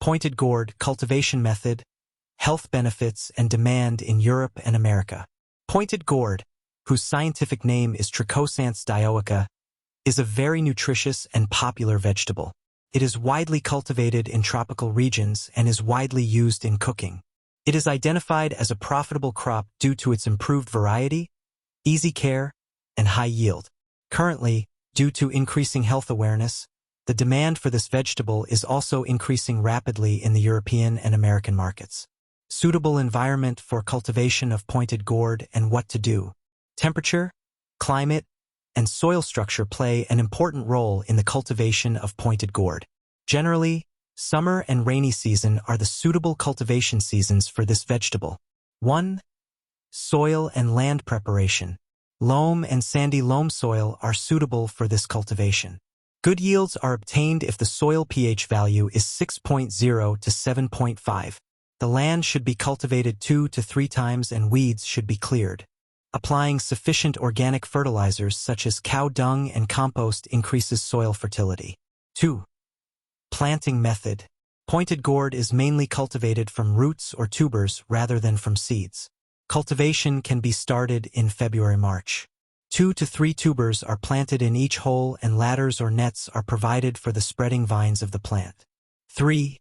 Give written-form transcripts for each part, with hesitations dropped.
Pointed gourd cultivation method, health benefits and demand in Europe and America. Pointed gourd, whose scientific name is Trichosanthes dioica, is a very nutritious and popular vegetable. It is widely cultivated in tropical regions and is widely used in cooking. It is identified as a profitable crop due to its improved variety, easy care, and high yield. Currently, due to increasing health awareness, the demand for this vegetable is also increasing rapidly in the European and American markets. Suitable environment for cultivation of pointed gourd and what to do. Temperature, climate, and soil structure play an important role in the cultivation of pointed gourd. Generally, summer and rainy season are the suitable cultivation seasons for this vegetable. 1. Soil and land preparation. Loam and sandy loam soil are suitable for this cultivation. Good yields are obtained if the soil pH value is 6.0 to 7.5. The land should be cultivated 2 to 3 times and weeds should be cleared. Applying sufficient organic fertilizers such as cow dung and compost increases soil fertility. 2. Planting method. Pointed gourd is mainly cultivated from roots or tubers rather than from seeds. Cultivation can be started in February-March. 2 to 3 tubers are planted in each hole and ladders or nets are provided for the spreading vines of the plant. 3.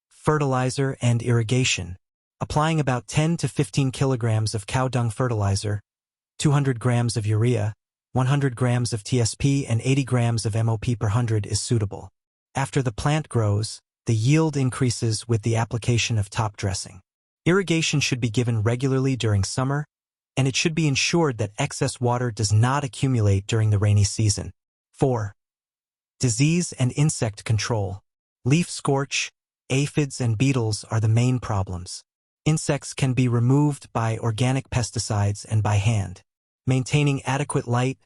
Fertilizer and irrigation. Applying about 10 to 15 kilograms of cow dung fertilizer, 200 grams of urea, 100 grams of TSP and 80 grams of MOP per 100 is suitable. After the plant grows, the yield increases with the application of top dressing. Irrigation should be given regularly during summer, and it should be ensured that excess water does not accumulate during the rainy season. 4. Disease and insect control. Leaf scorch, aphids and beetles are the main problems. Insects can be removed by organic pesticides and by hand. Maintaining adequate light,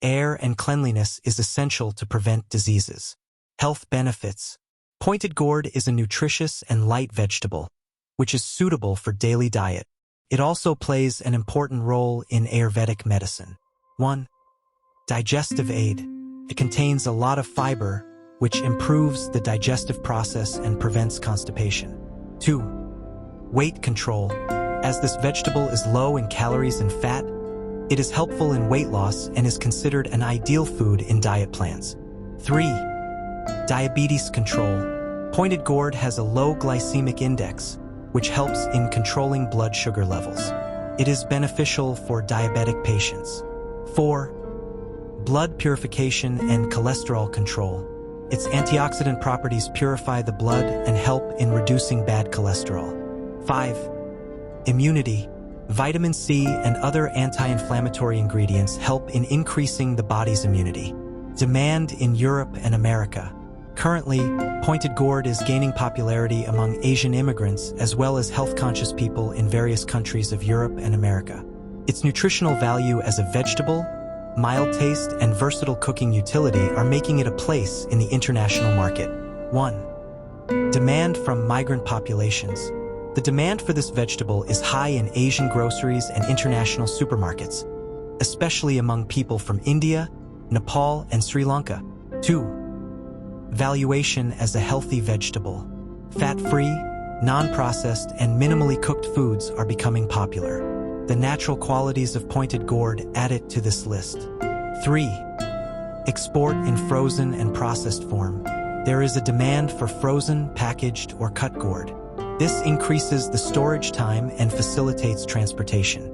air, and cleanliness is essential to prevent diseases. Health benefits. Pointed gourd is a nutritious and light vegetable, which is suitable for daily diet. It also plays an important role in Ayurvedic medicine. 1. Digestive aid. It contains a lot of fiber, which improves the digestive process and prevents constipation. 2. Weight control. As this vegetable is low in calories and fat, it is helpful in weight loss and is considered an ideal food in diet plans. 3. Diabetes control. Pointed gourd has a low glycemic index, which helps in controlling blood sugar levels. It is beneficial for diabetic patients. 4. Blood purification and cholesterol control. Its antioxidant properties purify the blood and help in reducing bad cholesterol. 5. Immunity. Vitamin C and other anti-inflammatory ingredients help in increasing the body's immunity. Demand in Europe and America. Currently, pointed gourd is gaining popularity among Asian immigrants as well as health-conscious people in various countries of Europe and America. Its nutritional value as a vegetable, mild taste, and versatile cooking utility are making it a place in the international market. 1. Demand from migrant populations. The demand for this vegetable is high in Asian groceries and international supermarkets, especially among people from India, Nepal, and Sri Lanka. 2. Valuation as a healthy vegetable. Fat-free, non-processed, and minimally cooked foods are becoming popular. The natural qualities of pointed gourd add it to this list. 3. Export in frozen and processed form. There is a demand for frozen, packaged, or cut gourd. This increases the storage time and facilitates transportation.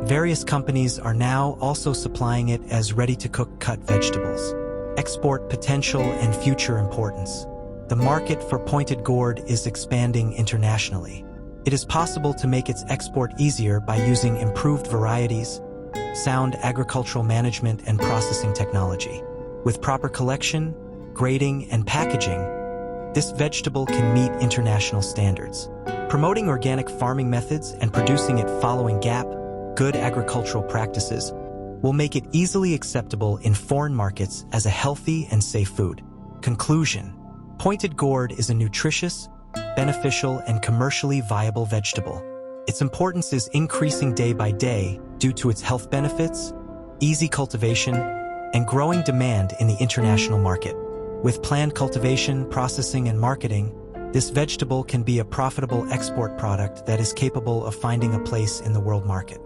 Various companies are now also supplying it as ready-to-cook cut vegetables. Export potential and future importance. The market for pointed gourd is expanding internationally. It is possible to make its export easier by using improved varieties, sound agricultural management, and processing technology. With proper collection, grading, and packaging, this vegetable can meet international standards. Promoting organic farming methods and producing it following GAP, good agricultural practices, will make it easily acceptable in foreign markets as a healthy and safe food. Conclusion. Pointed gourd is a nutritious, beneficial, and commercially viable vegetable. Its importance is increasing day by day due to its health benefits, easy cultivation, and growing demand in the international market. With planned cultivation, processing, and marketing, This vegetable can be a profitable export product that is capable of finding a place in the world market.